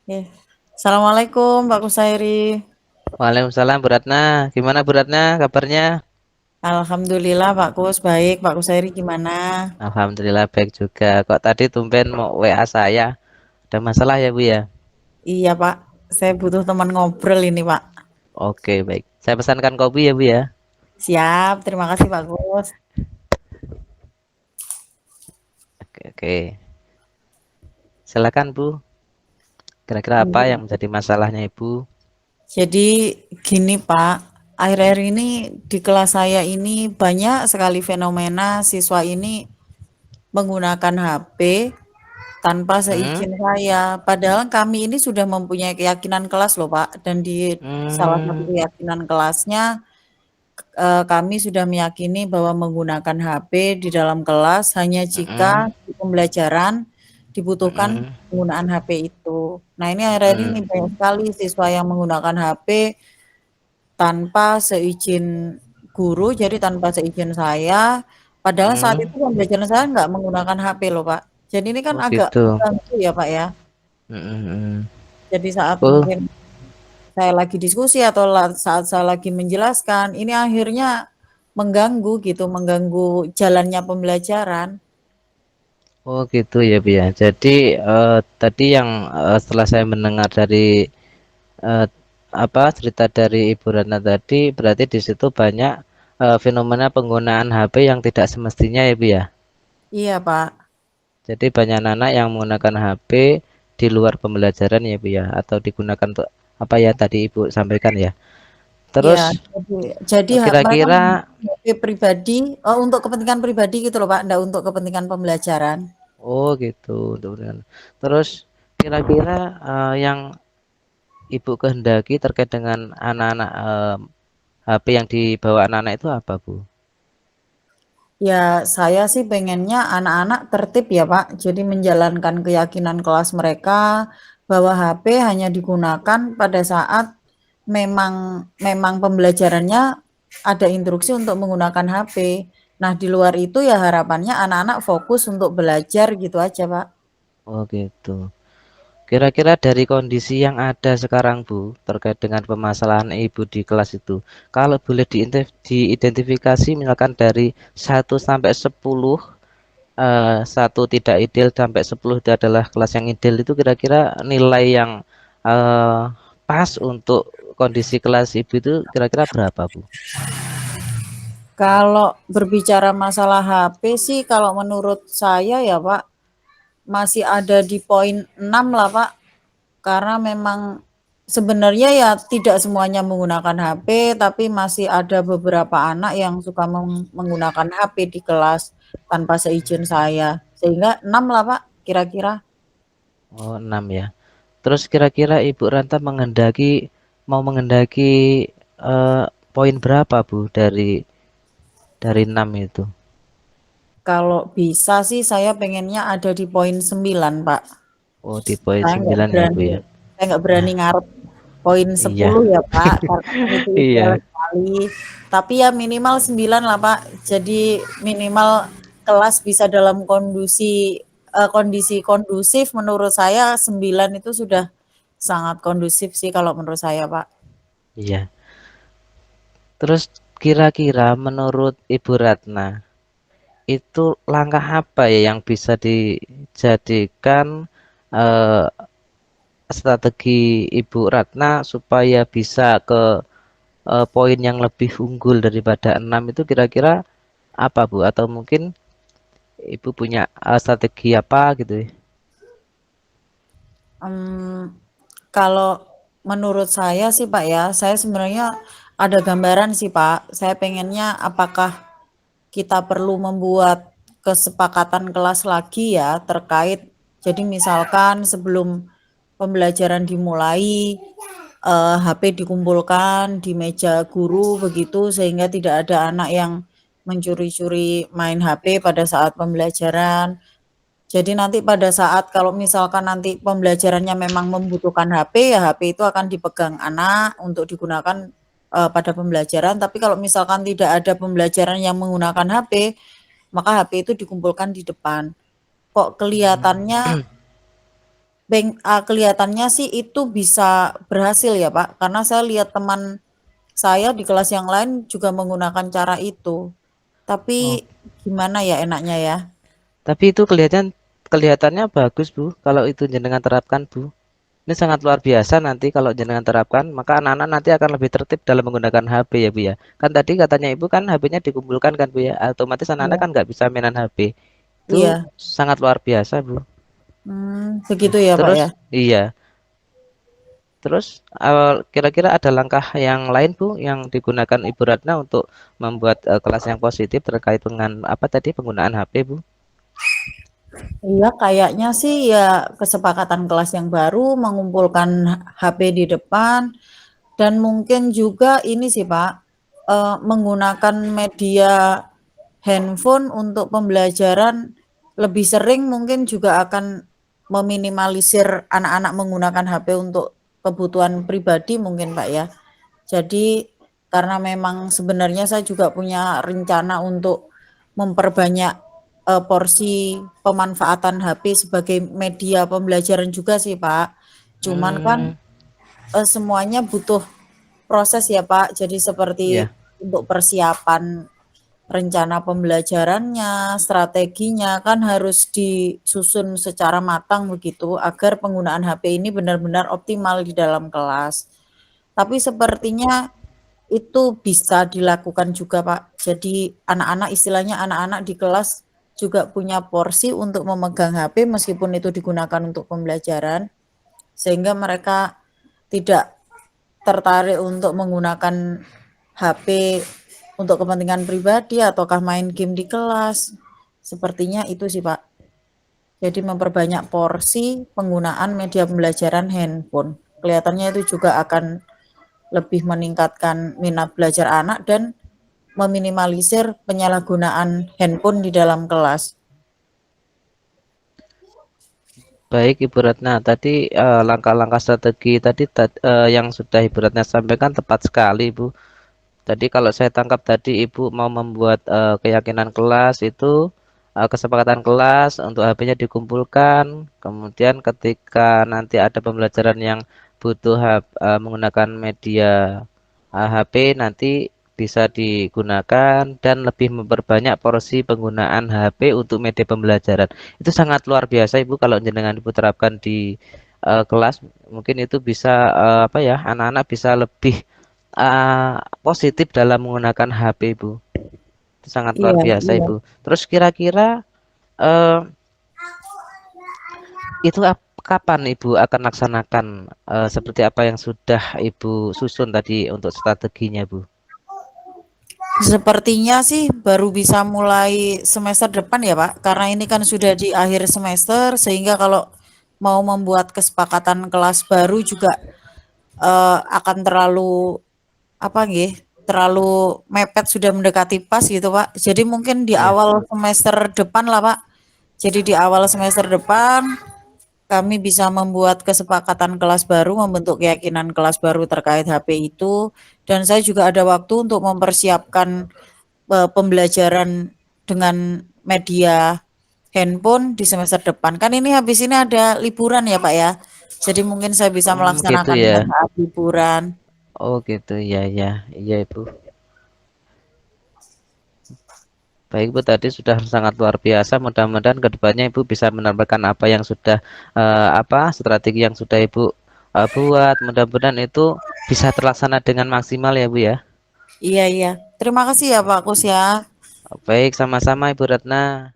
Oke. Assalamualaikum Pak Kusairi. Waalaikumsalam Bu Ratna. Gimana Bu Ratna kabarnya? Alhamdulillah Pak Kus, baik. Pak Kusairi gimana? Alhamdulillah baik juga. Kok tadi tumben mau WA saya? Ada masalah ya Bu ya? Iya Pak, saya butuh teman ngobrol ini Pak. Oke baik. Saya pesankan kopi ya Bu ya. Siap, terima kasih Pak Kus. Oke oke. Silakan Bu. Kira-kira apa yang Iya. menjadi masalahnya Ibu? Jadi gini Pak, akhir-akhir ini di kelas saya ini banyak sekali fenomena siswa ini menggunakan HP tanpa Hmm? seizin saya. Padahal kami ini sudah mempunyai keyakinan kelas loh Pak, dan di salah satu Hmm. keyakinan kelasnya kami sudah meyakini bahwa menggunakan HP di dalam kelas hanya jika Hmm. di pembelajaran dibutuhkan Hmm. penggunaan HP itu. Nah, ini akhir-akhir ini Hmm. banyak sekali siswa yang menggunakan HP tanpa seizin guru, jadi tanpa seizin saya. Padahal saat Hmm. itu pembelajaran saya nggak menggunakan HP loh, Pak. Jadi ini kan Oh agak gitu. mengganggu ya, Pak ya. Hmm. Hmm. Jadi saat Oh. mungkin saya lagi diskusi atau saat saya lagi menjelaskan, ini akhirnya mengganggu gitu, mengganggu jalannya pembelajaran. Oh gitu ya Bu ya. Jadi tadi yang setelah saya mendengar dari eh, apa cerita dari Ibu Ratna tadi berarti di situ banyak fenomena penggunaan HP yang tidak semestinya ya Bu ya. Iya, Pak. Jadi banyak anak yang menggunakan HP di luar pembelajaran ya Bu ya atau digunakan untuk apa ya tadi Ibu sampaikan ya. Iya, Terus jadi mereka kira-kira menggunakan HP pribadi, oh, untuk kepentingan pribadi gitu loh, Pak, enggak untuk kepentingan pembelajaran. oh gitu terus kira-kira yang Ibu kehendaki terkait dengan anak-anak HP yang dibawa anak-anak itu apa Bu? Ya, saya sih pengennya anak-anak tertib ya, Pak. Jadi menjalankan keyakinan kelas mereka bahwa HP hanya digunakan pada saat memang memang pembelajarannya ada instruksi untuk menggunakan HP. Nah, di luar itu ya harapannya anak-anak fokus untuk belajar gitu aja, Pak. Oh gitu. Kira-kira dari kondisi yang ada sekarang Bu, terkait dengan permasalahan Ibu di kelas itu, kalau boleh diidentifikasi misalkan dari 1 sampai 10, 1 tidak ideal sampai 10 itu adalah kelas yang ideal itu kira-kira nilai yang eh, pas untuk kondisi kelas Ibu itu kira-kira berapa Bu? Kalau berbicara masalah HP sih kalau menurut saya ya, Pak, masih ada di poin 6 lah, Pak. Karena memang sebenarnya ya tidak semuanya menggunakan HP, tapi masih ada beberapa anak yang suka menggunakan HP di kelas tanpa seizin saya. Sehingga 6 lah Pak, kira-kira. Oh 6 ya. Terus kira-kira Ibu Ranta mau menghendaki eh, poin berapa Bu dari 6 itu? Kalau bisa sih saya pengennya ada di poin 9 Pak. Oh, di poin Saya nggak 9 ya, Bu berani ya. saya nggak berani ngarep poin Iya. 10 ya Pak, karena kan itu ideal Iya. sekali. Tapi ya minimal 9 lah Pak. Jadi minimal kelas bisa dalam kondisi kondusif menurut saya 9 itu sudah sangat kondusif sih kalau menurut saya Pak. Iya. Terus kira-kira menurut Ibu Ratna, itu langkah apa ya yang bisa dijadikan eh, strategi Ibu Ratna supaya bisa ke poin yang lebih unggul daripada 6 itu kira-kira apa Bu? Atau mungkin Ibu punya strategi apa gitu ya? Mmm, kalau menurut saya sih Pak ya, saya sebenarnya ada gambaran sih Pak. Saya pengennya apakah kita perlu membuat kesepakatan kelas lagi ya terkait jadi misalkan sebelum pembelajaran dimulai, HP dikumpulkan di meja guru begitu sehingga tidak ada anak yang mencuri-curi main HP pada saat pembelajaran. Jadi nanti pada saat kalau misalkan nanti pembelajarannya memang membutuhkan HP, ya HP itu akan dipegang anak untuk digunakan, pada pembelajaran, tapi kalau misalkan tidak ada pembelajaran yang menggunakan HP, maka HP itu dikumpulkan di depan. Kok kelihatannya kelihatannya sih itu bisa berhasil ya Pak, karena saya lihat teman saya di kelas yang lain juga menggunakan cara itu. Oh, Tapi gimana ya enaknya ya? tapi itu kelihatannya bagus, Bu, kalau itu jenengan terapkan, Bu. Ini sangat luar biasa nanti kalau jenengan terapkan, maka anak-anak nanti akan lebih tertib dalam menggunakan HP ya, Bu ya. Kan tadi katanya Ibu kan HP-nya dikumpulkan kan, Bu ya. Otomatis anak-anak kan Iya. nggak bisa mainan HP. Itu Iya. sangat luar biasa, Bu. Begitu ya Pak Terus ya. iya, terus kira-kira ada langkah yang lain, Bu, yang digunakan Ibu Ratna untuk membuat kelas yang positif terkait dengan apa tadi penggunaan HP, Bu? Iya, kayaknya sih ya kesepakatan kelas yang baru mengumpulkan HP di depan dan mungkin juga ini sih Pak, menggunakan media handphone untuk pembelajaran lebih sering mungkin juga akan meminimalisir anak-anak menggunakan HP untuk kebutuhan pribadi mungkin Pak ya. Jadi karena memang sebenarnya saya juga punya rencana untuk memperbanyak porsi pemanfaatan HP sebagai media pembelajaran juga sih Pak. Cuman kan Hmm, semuanya butuh proses ya Pak. Jadi seperti ya. untuk persiapan rencana pembelajarannya, strateginya kan harus disusun secara matang begitu agar penggunaan HP ini benar-benar optimal di dalam kelas. Tapi sepertinya itu bisa dilakukan juga, Pak. Jadi anak-anak istilahnya anak-anak di kelas juga punya porsi untuk memegang HP meskipun itu digunakan untuk pembelajaran, sehingga mereka tidak tertarik untuk menggunakan HP untuk kepentingan pribadi ataukah main game di kelas. Sepertinya itu sih, Pak. Jadi memperbanyak porsi penggunaan media pembelajaran handphone. Kelihatannya itu juga akan lebih meningkatkan minat belajar anak dan meminimalisir penyalahgunaan handphone di dalam kelas. Baik Ibu Ratna, tadi langkah-langkah strategi tadi yang sudah Ibu Ratna sampaikan tepat sekali, Bu. Tadi kalau saya tangkap tadi Ibu mau membuat keyakinan kelas itu kesepakatan kelas untuk HP-nya dikumpulkan. Kemudian ketika nanti ada pembelajaran yang butuh menggunakan media HP nanti bisa digunakan dan lebih memperbanyak porsi penggunaan HP untuk media pembelajaran. Itu sangat luar biasa Ibu kalau jenengan Ibu terapkan di kelas. Mungkin itu bisa apa ya, anak-anak bisa lebih positif dalam menggunakan HP, Bu. Itu sangat luar Iya, biasa, iya. Ibu. Terus kira-kira eh, itu kapan Ibu akan laksanakan seperti apa yang sudah Ibu susun tadi untuk strateginya, Bu? Sepertinya sih baru bisa mulai semester depan ya Pak, karena ini kan sudah di akhir semester sehingga kalau mau membuat kesepakatan kelas baru juga akan terlalu apa nggih, terlalu mepet sudah mendekati pas gitu Pak. Jadi mungkin di Iya. awal semester depan lah Pak. Jadi di awal semester depan kami bisa membuat kesepakatan kelas baru, membentuk keyakinan kelas baru terkait HP itu, dan saya juga ada waktu untuk mempersiapkan pembelajaran dengan media handphone di semester depan. Kan ini habis ini ada liburan ya Pak ya. Jadi mungkin saya bisa Gitu ya. melaksanakannya saat liburan. Oh, gitu. Iya, iya. Iya, Ibu. Baik, Bu, tadi sudah sangat luar biasa. Mudah-mudahan kedepannya Ibu bisa menambahkan apa yang sudah apa strategi yang sudah Ibu buat. Mudah-mudahan itu bisa terlaksana dengan maksimal ya, Bu ya. Iya, iya. Terima kasih ya Pak Kus ya. Baik, sama-sama Ibu Ratna.